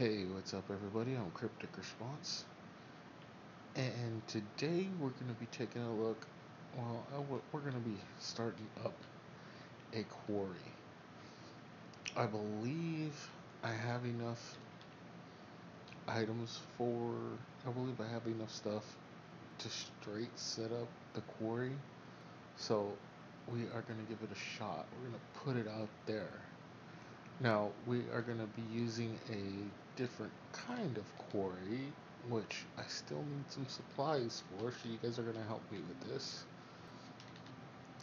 Hey, what's up, everybody? I'm Cryptic Response, and today we're going to be taking a look. We're going to be starting up a quarry. I believe I have enough items for. I believe I have enough stuff to straight set up the quarry. So we are going to give it a shot. We're going to put it out there. Now, we are going to be using a different kind of quarry, which I still need some supplies for, so you guys are going to help me with this.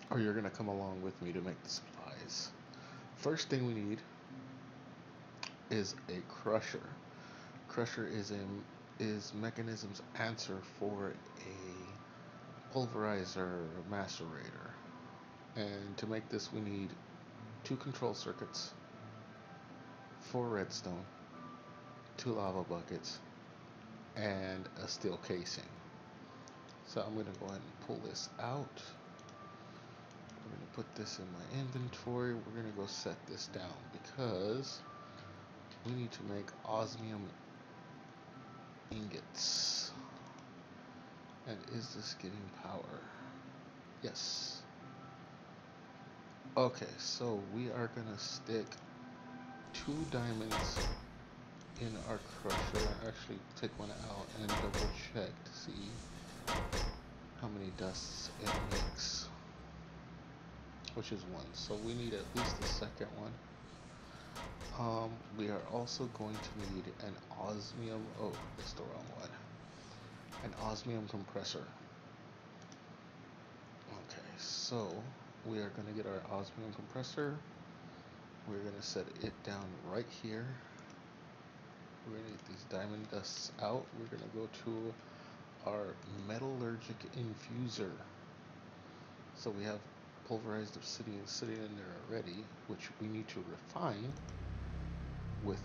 Or you're going to come along with me to make the supplies. First thing we need is a crusher. Crusher is Mekanisim's answer for a pulverizer macerator. And to make this we need 2 control circuits, 4 redstone, 2 lava buckets, and a steel casing. So I'm going to go ahead and pull this out. We're going to put this in my inventory. We're going to go set this down because we need to make osmium ingots. And is this getting power? Yes. Okay, so we are going to stick 2 diamonds in our crusher. Actually take one out and double check to see how many dusts it makes, which is 1. So we need at least the second one. We are also going to need an osmium. Oh, it's the wrong one. An osmium compressor. Okay, so we are going to get our osmium compressor. We're going to set it down right here. We're going to get these diamond dusts out. We're going to go to our metallurgic infuser. So we have pulverized obsidian sitting in there already, which we need to refine with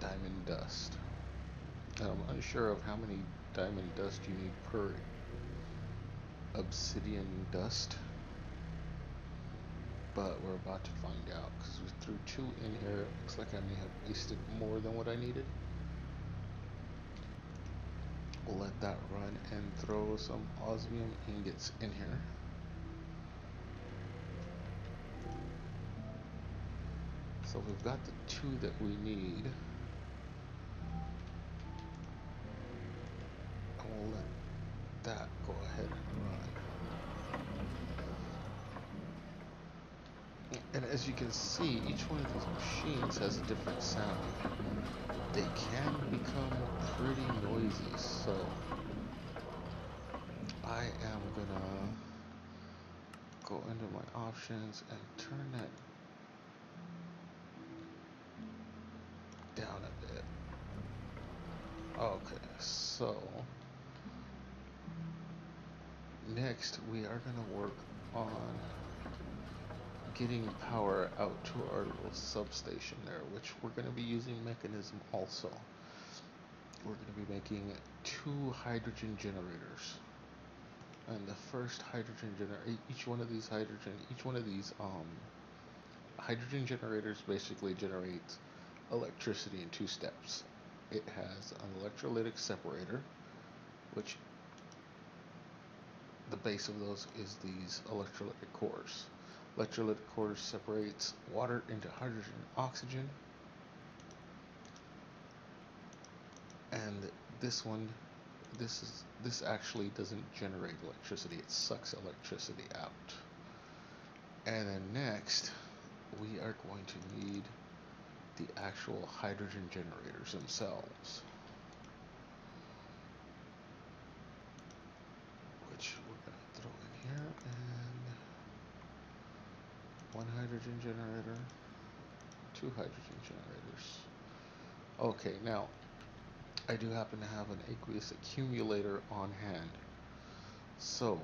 diamond dust. Now, I'm unsure of how many diamond dust you need per obsidian dust, but we're about to find out because we threw 2 in here. It looks like I may have wasted more than what I needed. We'll let that run and throw some osmium ingots in here. So we've got the 2 that we need. And we'll let that go ahead and run. And as you can see, each one of these machines has a different sound. They can become pretty noisy, so I am gonna go into my options and turn that down a bit. Okay, so next we are gonna work on getting power out to our little substation there, which we're gonna be using Mekanisim also. We're gonna be making 2 hydrogen generators. And the first hydrogen generator, each one of these hydrogen generators basically generates electricity in 2 steps. It has an electrolytic separator, which the base of those is these electrolytic cores. Electrolytic cores separates water into hydrogen and oxygen, and this actually doesn't generate electricity, it sucks electricity out. And then next we are going to need the actual hydrogen generators themselves, which we're going to throw in here, and 1 hydrogen generator, 2 hydrogen generators. Okay, now I do happen to have an aqueous accumulator on hand, so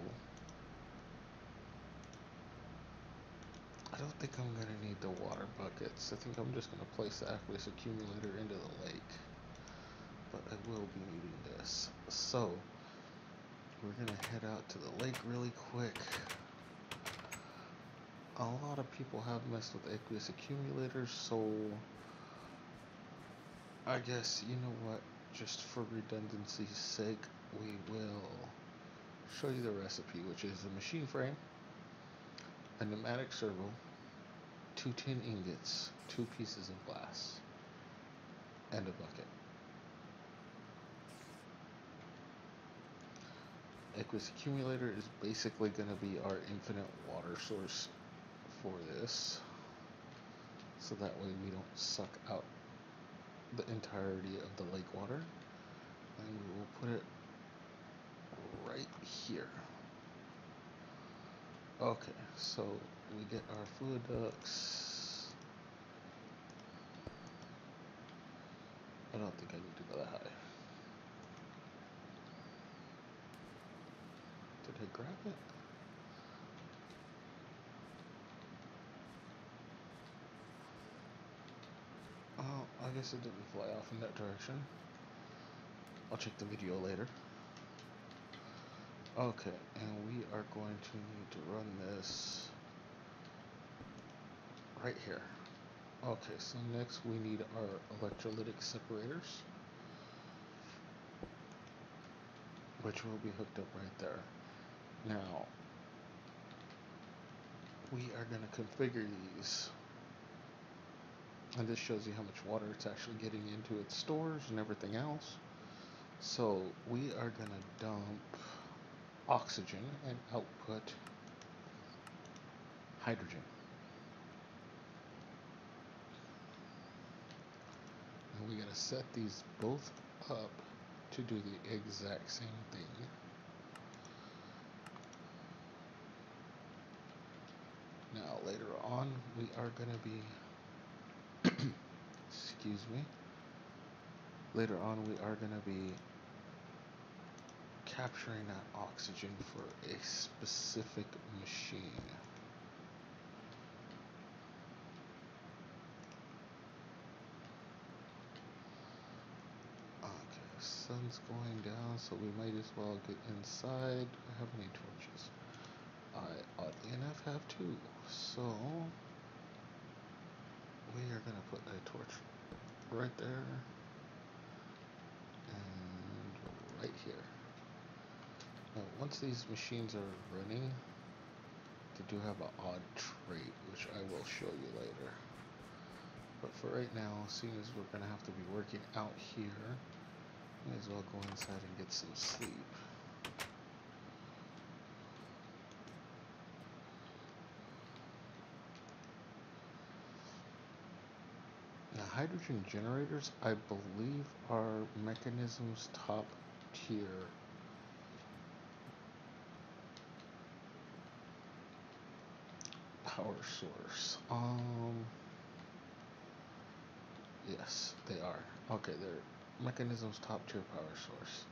I don't think I'm going to need the water buckets. I think I'm just going to place the aqueous accumulator into the lake, but I will be needing this. So we're going to head out to the lake really quick. A lot of people have messed with aqueous accumulators, so I guess, you know what, just for redundancy's sake, we will show you the recipe, which is a machine frame, a pneumatic servo, 2 tin ingots, 2 pieces of glass, and a bucket. Aqueous accumulator is basically going to be our infinite water source for this, so that way we don't suck out the entirety of the lake water. And we will put it right here. Okay, so we get our fluid ducts. I don't think I need to go that high. Did I grab it? Oh, I guess it didn't fly off in that direction. I'll check the video later. Okay, and we are going to need to run this right here. Okay, so next we need our electrolytic separators, which will be hooked up right there. Now, we are going to configure these, and this shows you how much water it's actually getting into its stores and everything else. So we are going to dump oxygen and output hydrogen. And we got to set these both up to do the exact same thing. Now later on we are going to be excuse me, later on we are going to be capturing that oxygen for a specific machine. Okay, sun's going down, so we might as well get inside. How many torches? I oddly enough have 2, so we are going to put a torch right there and right here. Now, once these machines are running, they do have an odd trait, which I will show you later. But for right now, seeing as we're going to have to be working out here, may as well go inside and get some sleep. Now, hydrogen generators, I believe, are Mekanisim's top tier power source. Yes, they are. Okay, they're Mekanisim's top tier power source.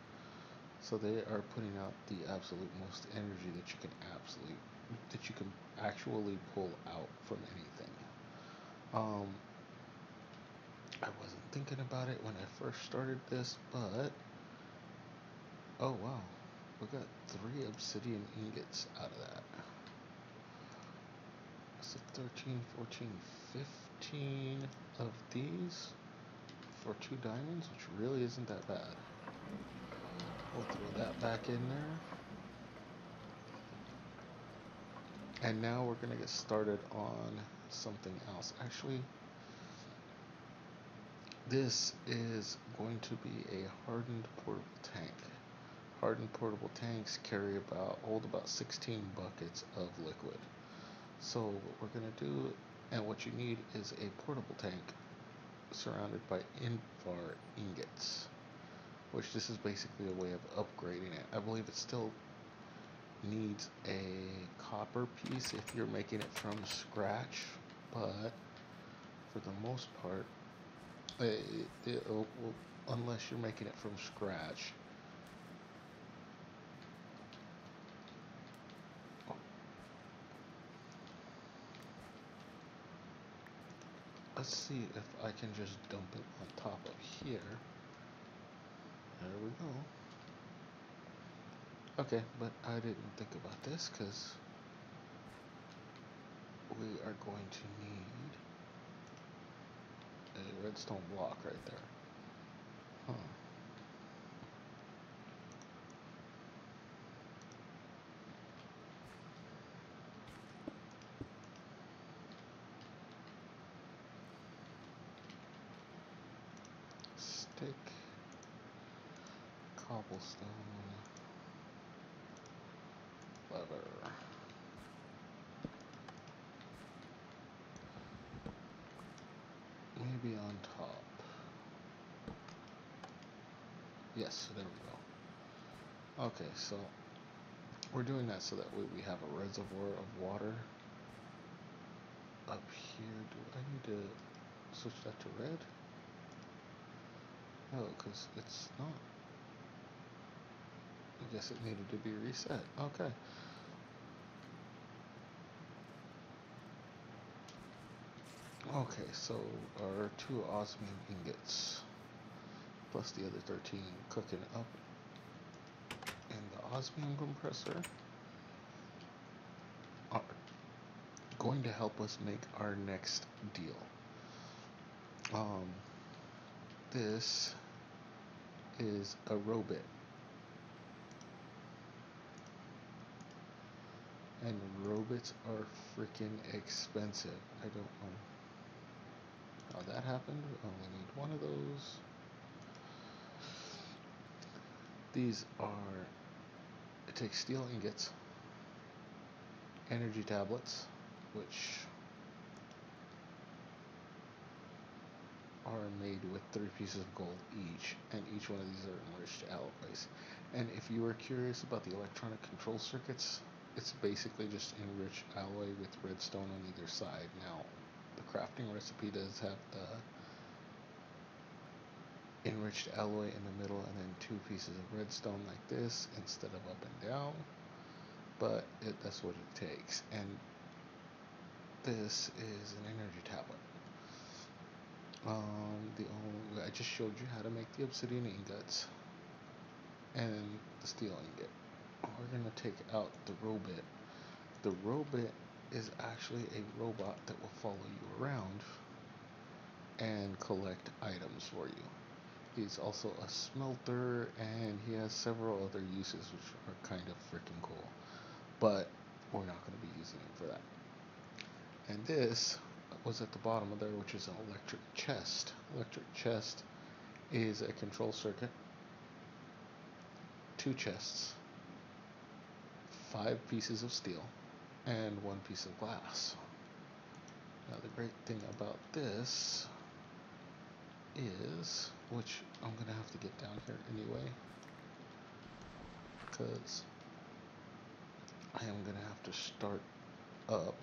So they are putting out the absolute most energy that you can actually pull out from anything. I wasn't thinking about it when I first started this, but oh wow, we got 3 obsidian ingots out of that. So 13, 14, 15 of these for 2 diamonds, which really isn't that bad. We'll throw that back in there. And now we're gonna get started on something else. Actually, this is going to be a hardened portable tank. Hardened portable tanks hold about 16 buckets of liquid. So what we're going to do, and what you need, is a portable tank surrounded by invar ingots, which this is basically a way of upgrading it. I believe it still needs a copper piece if you're making it from scratch, but for the most part, unless you're making it from scratch, let's see if I can just dump it on top of here. There we go. Okay, but I didn't think about this because we are going to need a redstone block right there. Huh. Stick, cobblestone, leather. Maybe on top. Yes, there we go. Okay, so we're doing that so that way we have a reservoir of water up here. Do I need to switch that to red? No, because it's not. I guess it needed to be reset. Okay. Okay, so our 2 osmium ingots plus the other 13 cooking up in the osmium compressor are going to help us make our next deal. Um, this is a robot, and robots are freaking expensive. I don't know how that happened. We only need one of those. These are, it takes steel ingots, energy tablets, which are made with 3 pieces of gold each, and each one of these are enriched alloys. And if you are curious about the electronic control circuits, it's basically just enriched alloy with redstone on either side. Now, the crafting recipe does have the enriched alloy in the middle and then 2 pieces of redstone like this instead of up and down, but that's what it takes. And this is an energy tablet. I just showed you how to make the obsidian ingots and the steel ingot. We're gonna take out the robot. The robot is actually a robot that will follow you around and collect items for you. He's also a smelter, and he has several other uses which are kind of freaking cool. But we're not going to be using him for that. And this was at the bottom of there, which is an electric chest. Electric chest is a control circuit, 2 chests, 5 pieces of steel, and 1 piece of glass. Now the great thing about this is, which I'm going to have to get down here anyway, because I am going to have to start up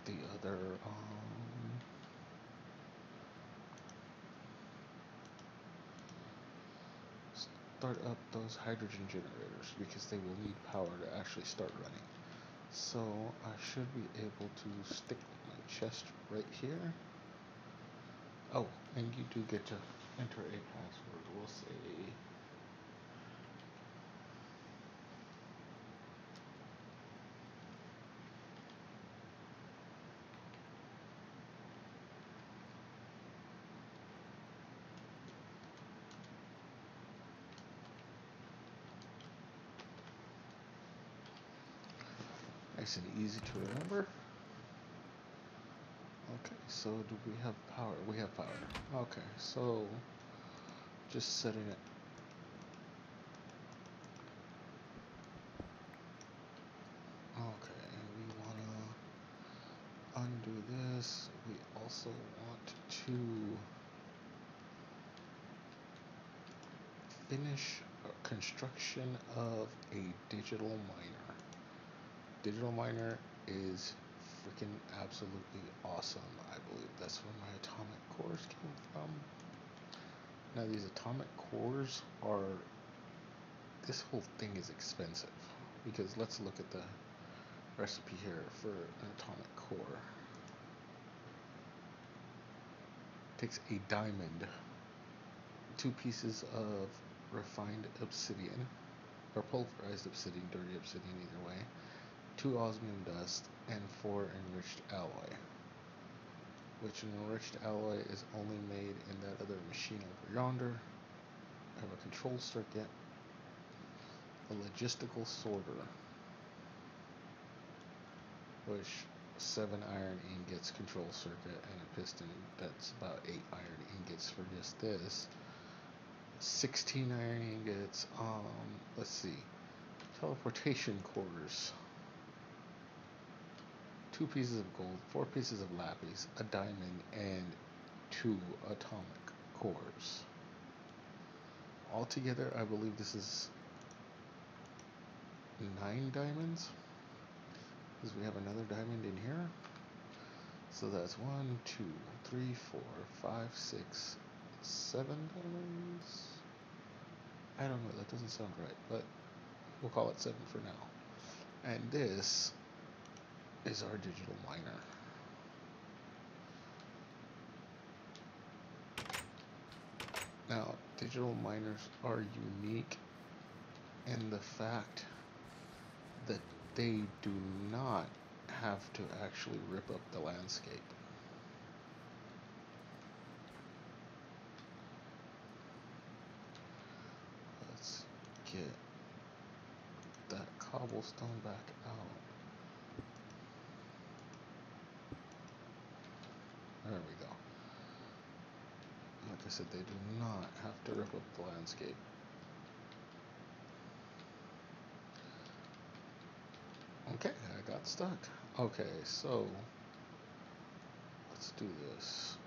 the other start up those hydrogen generators because they will need power to actually start running. So I should be able to stick my chest right here. Oh, and you do get to enter a password. We'll say nice and easy to remember. Okay, so do we have power? We have power. Okay, so just setting it. Okay, we want to undo this. We also want to finish construction of a digital miner. Digital miner is freaking absolutely awesome. I believe that's where my atomic cores came from. Now these atomic cores are, this whole thing is expensive because let's look at the recipe here for an atomic core. It takes a diamond, 2 pieces of refined obsidian, or pulverized obsidian, dirty obsidian, either way, 2 osmium dust, and 4 enriched alloy. which an enriched alloy is only made in that other machine over yonder. I have a control circuit, a logistical sorter, which 7 iron ingots control circuit, and a piston that's about 8 iron ingots for just this. 16 iron ingots, let's see, teleportation cores, 2 pieces of gold, 4 pieces of lapis, a diamond, and 2 atomic cores. Altogether, I believe this is 9 diamonds, because we have another diamond in here. So that's 1, 2, 3, 4, 5, 6, 7 diamonds. I don't know, that doesn't sound right, but we'll call it 7 for now. And this is our digital miner. Now, digital miners are unique in the fact that they do not have to actually rip up the landscape. Let's get that cobblestone back out. There we go. Like I said, they do not have to rip up the landscape. Okay, I got stuck. Okay, so let's do this.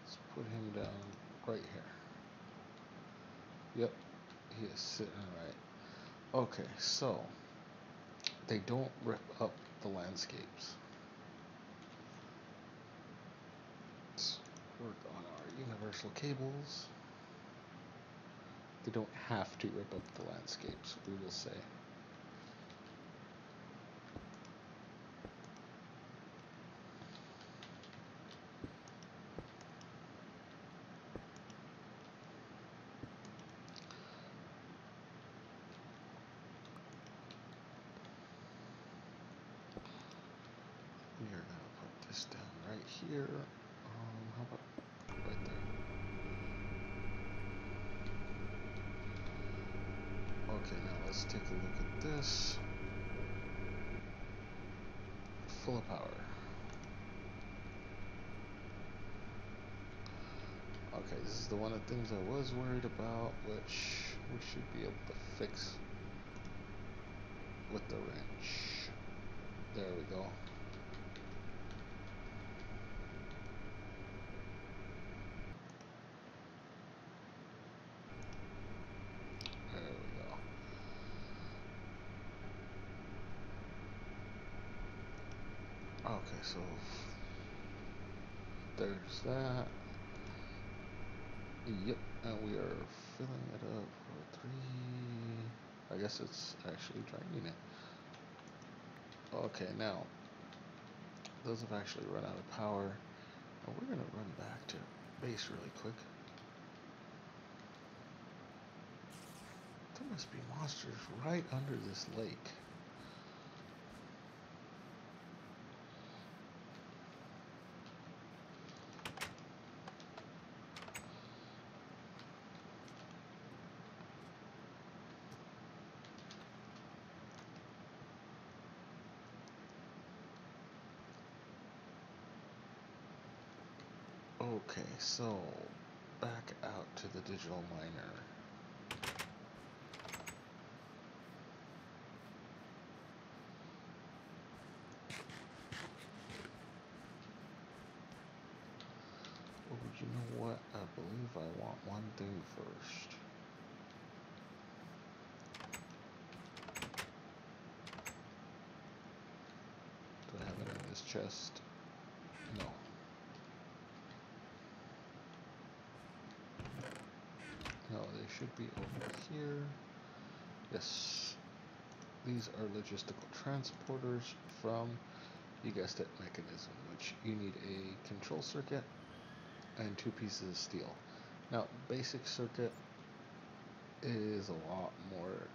Let's put him down right here. Yep, he is sitting right. Okay, so they don't rip up the landscapes. Let's work on our universal cables. They don't have to rip up the landscapes, we will say. We are going to put this down right here. How about right there? Okay, now let's take a look at this. Full of power. Okay, this is the one of the things I was worried about, which we should be able to fix with the wrench. There we go. There we go. Okay, so there's that. Yep, and we are filling it up for 3. I guess it's actually draining it. Okay, now those have actually run out of power, and we're gonna run back to base really quick. There must be monsters right under this lake. Okay, so back out to the digital miner. Oh, you know what? I believe I want one thing first. Do I have it in this chest? No. No, they should be over here. Yes. These are logistical transporters from, you guessed it, Mekanisim, which you need a control circuit and 2 pieces of steel. Now, basic circuit is a lot more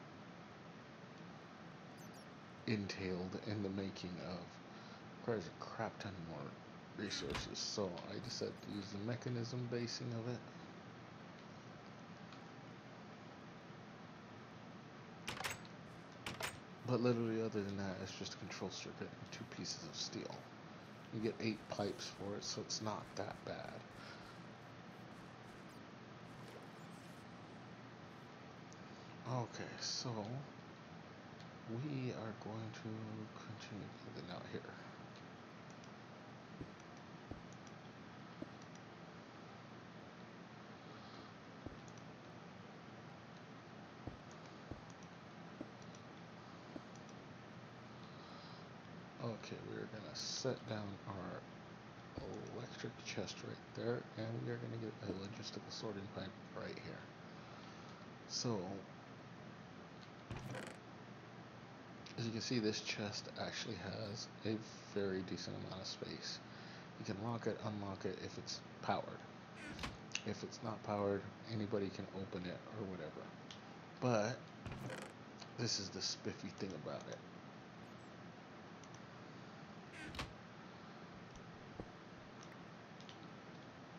entailed in the making of, requires a crap ton more resources, so I decided to use the Mekanisim basing of it. But literally, other than that, it's just a control circuit and 2 pieces of steel. You get 8 pipes for it, so it's not that bad. Okay, so we are going to continue building out here. Okay, we're gonna set down our electric chest right there, and we are gonna get a logistical sorting pipe right here. So, as you can see, this chest actually has a very decent amount of space. You can lock it, unlock it if it's powered. If it's not powered, anybody can open it or whatever. But this is the spiffy thing about it.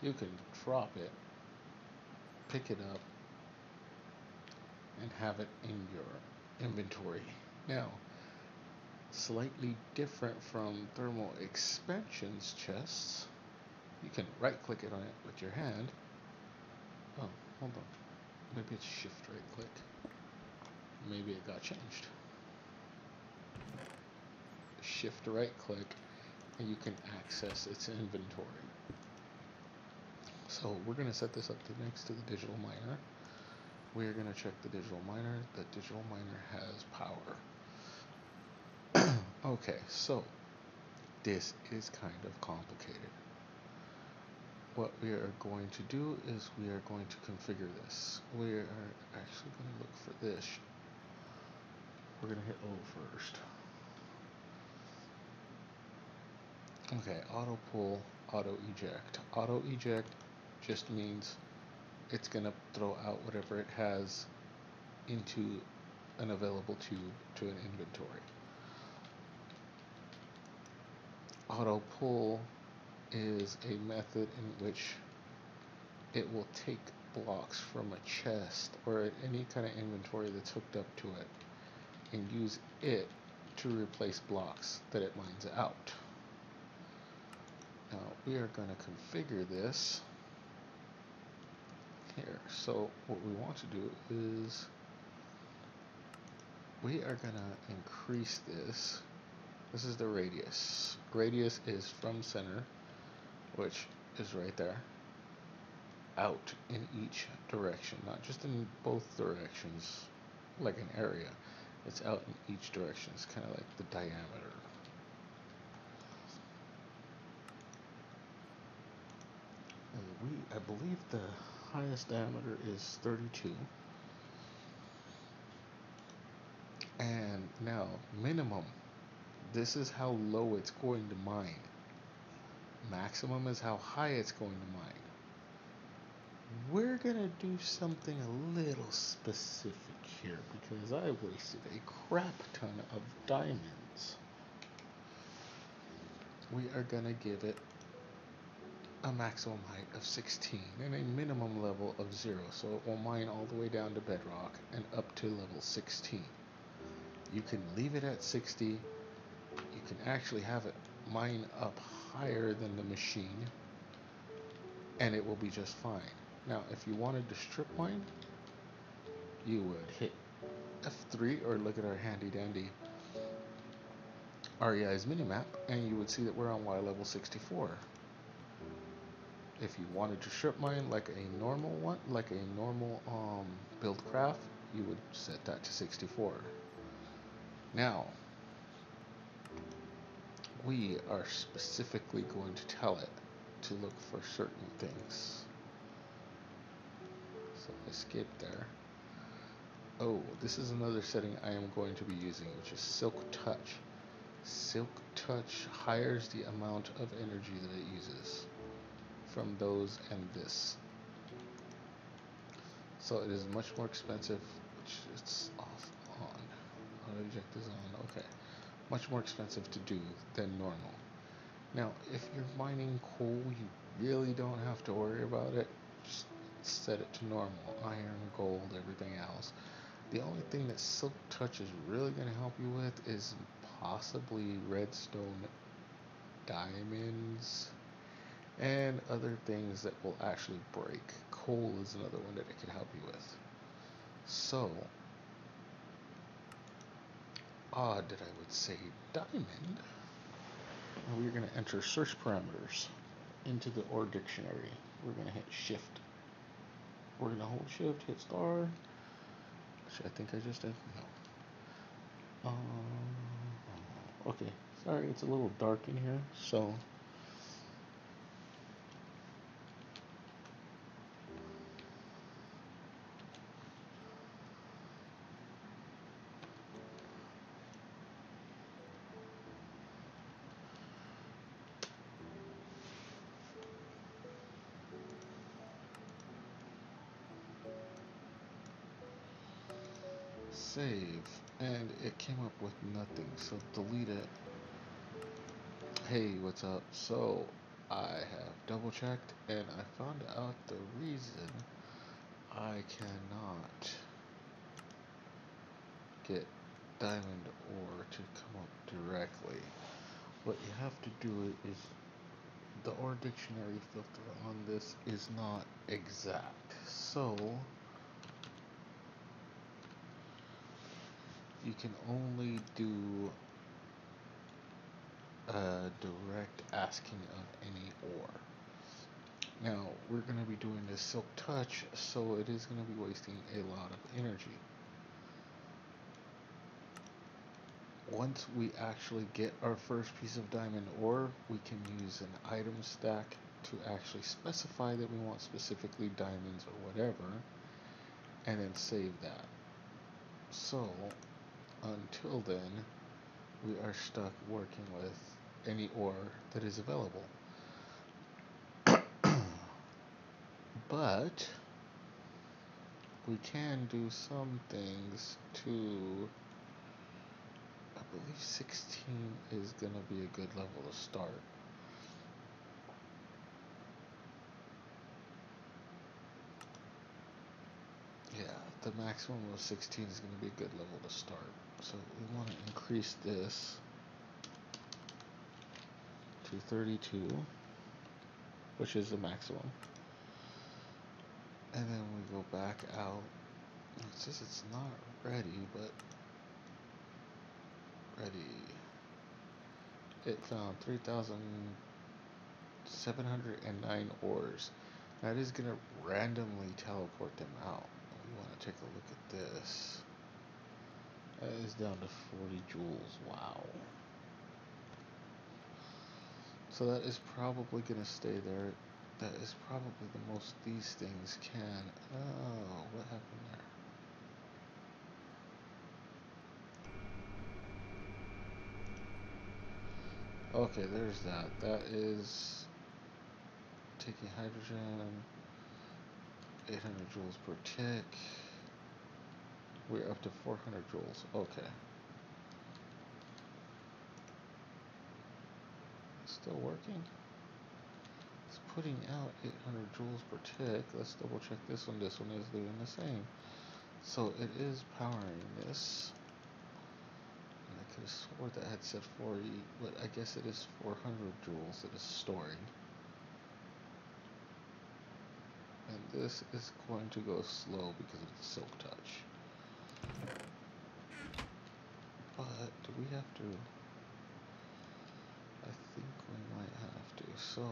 You can drop it, pick it up, and have it in your inventory. Now, slightly different from thermal expansions chests, you can right click it on it with your hand. Oh, hold on. Maybe it's shift right click. Maybe it got changed. Shift right click and you can access its inventory. So we're going to set this up next to the digital miner. We're going to check the digital miner. The digital miner has power. Okay, so this is kind of complicated. What we are going to do is we are going to configure this. We are actually going to look for this. We're going to hit O first. Okay, auto pull, auto eject. Auto eject just means it's going to throw out whatever it has into an available tube to an inventory. Auto pull is a method in which it will take blocks from a chest or any kind of inventory that's hooked up to it and use it to replace blocks that it mines out. Now we are going to configure this here. So what we want to do is we are going to increase this. This is the radius. Radius is from center, which is right there, out in each direction, not just in both directions like an area. It's out in each direction. It's kind of like the diameter. And I believe the highest diameter is 32. And now, minimum, this is how low it's going to mine. Maximum is how high it's going to mine. We're gonna do something a little specific here because I wasted a crap ton of diamonds. We are gonna give it a maximum height of 16 and a minimum level of 0, so it will mine all the way down to bedrock and up to level 16. You can leave it at 60. You can actually have it mine up higher than the machine and it will be just fine. Now, if you wanted to strip mine, you would hit F3 or look at our handy dandy REI's minimap and you would see that we're on Y level 64. If you wanted to strip mine like a normal one, like a normal build craft, you would set that to 64. Now, we are specifically going to tell it to look for certain things. So escape there. Oh, this is another setting I am going to be using, which is Silk Touch. Silk Touch hires the amount of energy that it uses. from those and this. So it is much more expensive, which it's off on. Auto eject is on, okay. Much more expensive to do than normal. Now, if you're mining coal, you really don't have to worry about it. Just set it to normal. Iron, gold, everything else. The only thing that Silk Touch is really going to help you with is possibly redstone diamonds and other things that will actually break. Coal is another one that it can help you with. So, odd that I would say diamond. We're going to enter search parameters into the OR dictionary. We're going to hit shift. We're going to hold shift, hit star. Which I think I just did. No. Okay. Sorry, it's a little dark in here. So, save. And it came up with nothing. So, delete it. Hey, what's up? So, I have double checked and I found out the reason I cannot get diamond ore to come up directly. What you have to do is the ore dictionary filter on this is not exact. So, you can only do a direct asking of any ore. Now, we're going to be doing this Silk Touch, so it is going to be wasting a lot of energy. Once we actually get our first piece of diamond ore, we can use an item stack to actually specify that we want specifically diamonds or whatever, and then save that. So, until then, we are stuck working with any ore that is available. But we can do some things to, I believe 16 is going to be a good level to start. Yeah, the maximum of 16 is going to be a good level to start. So we want to increase this to 32, which is the maximum. And then we go back out. It says it's not ready, but ready. It found 3,709 ores. That is going to randomly teleport them out. We want to take a look at this. That is down to 40 joules. Wow. So that is probably going to stay there. That is probably the most these things can. Oh, what happened there? Okay, there's that. That is taking hydrogen, 800 joules per tick. We're up to 400 joules. Okay. Still working? It's putting out 800 joules per tick. Let's double check this one. This one is doing the same. So it is powering this. And I could have sworn that had said 40, but I guess it is 400 joules that is storing. And this is going to go slow because of the Silk Touch. But do we have to? I think we might have to. So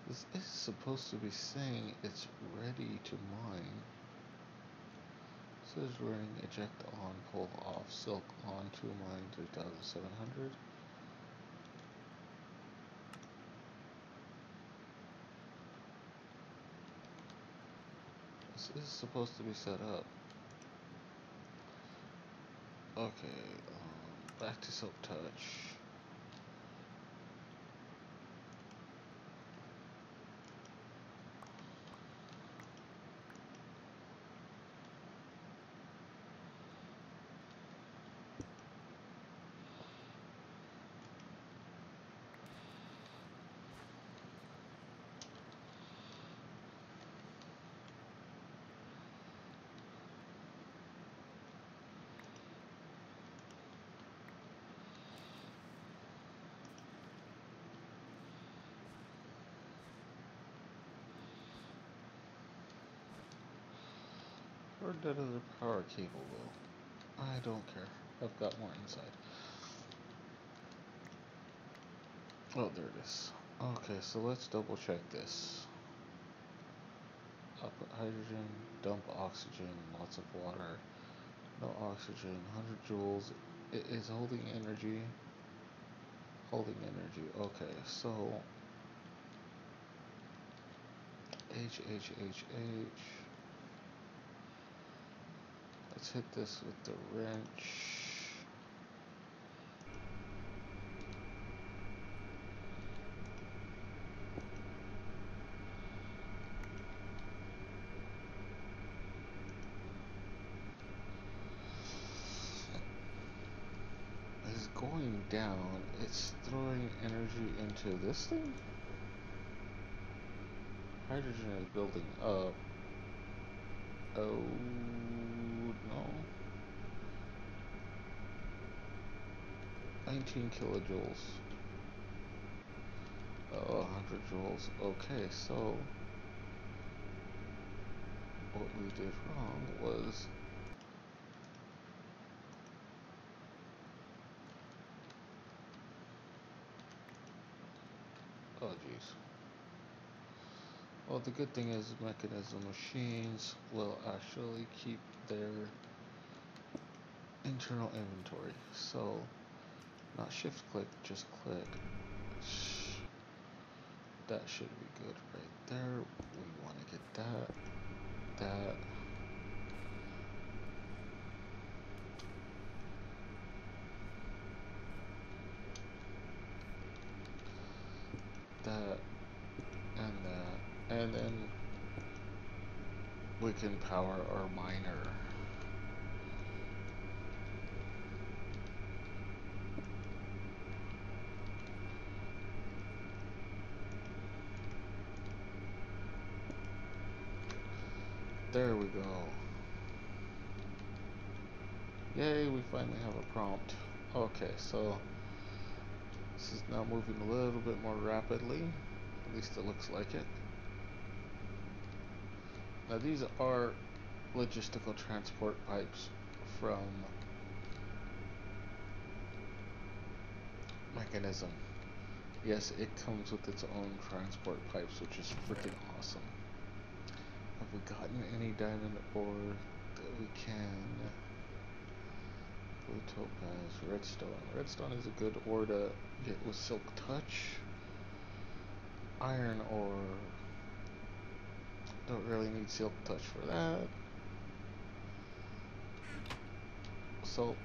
This is supposed to be saying it's ready to mine. It says running eject on, pull off, silk on to mine 3700. This is supposed to be set up. Okay, back to silk touch. Where did the power cable go? I don't care. I've got more inside. Oh, there it is. Okay, so let's double check this. Output hydrogen, dump oxygen, lots of water, no oxygen, 100 joules. It is holding energy. Holding energy. Okay, so H. Let's hit this with the wrench. It's going down. It's throwing energy into this thing. Hydrogen is building up. Oh no. 19 kilojoules. Oh, 100 joules. Okay, so what we did wrong was oh geez. Well, the good thing is Mekanisim machines will actually keep their internal inventory. So not shift click, just click. That should be good right there. We want to get that, that. That and that, and then we can power our miner. There we go. Yay, we finally have a prompt. Okay, so this is now moving a little bit more rapidly. At least it looks like it. Now these are logistical transport pipes from Mekanisim. Yes, it comes with its own transport pipes, which is freaking awesome. Have we gotten any diamond ore that we can? Blue topaz, redstone. Redstone is a good ore to get with silk touch. Iron ore. Don't really need silk touch for that. So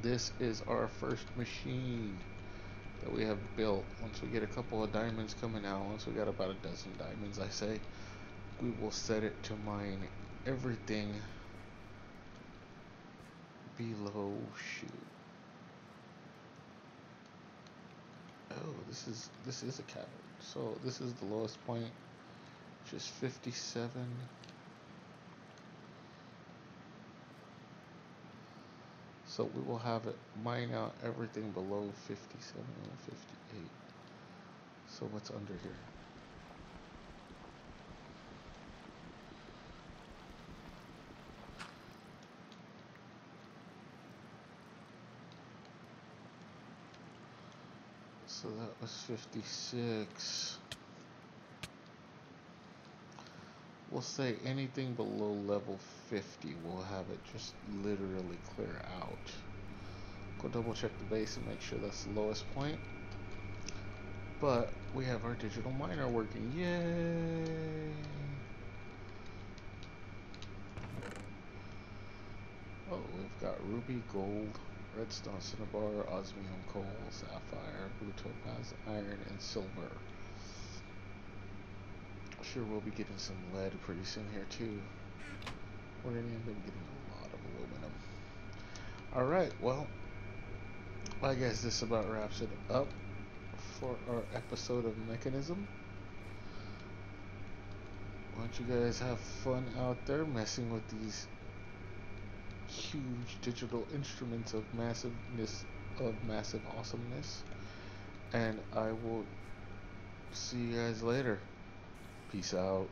this is our first machine that we have built. Once we get a couple of diamonds coming out, once we got about a dozen diamonds, I say, we will set it to mine everything below. Shoot. Oh, this is a cavern. So this is the lowest point, which is 57. So we will have it mine out everything below 57 and 58. So what's under here? So that plus 56. We'll say anything below level 50, we'll have it just literally clear out. Go double check the base and make sure that's the lowest point. But we have our digital miner working. Yay! Oh, we've got ruby, gold, redstone, cinnabar, osmium, coal, sapphire, blue topaz, iron, and silver. Sure, we'll be getting some lead pretty soon here too. We're gonna end up getting a lot of aluminum. Alright, well, I guess this about wraps it up for our episode of Mekanisim. Why don't you guys have fun out there messing with these huge digital instruments of massiveness, of massive awesomeness. And I will see you guys later. Peace out.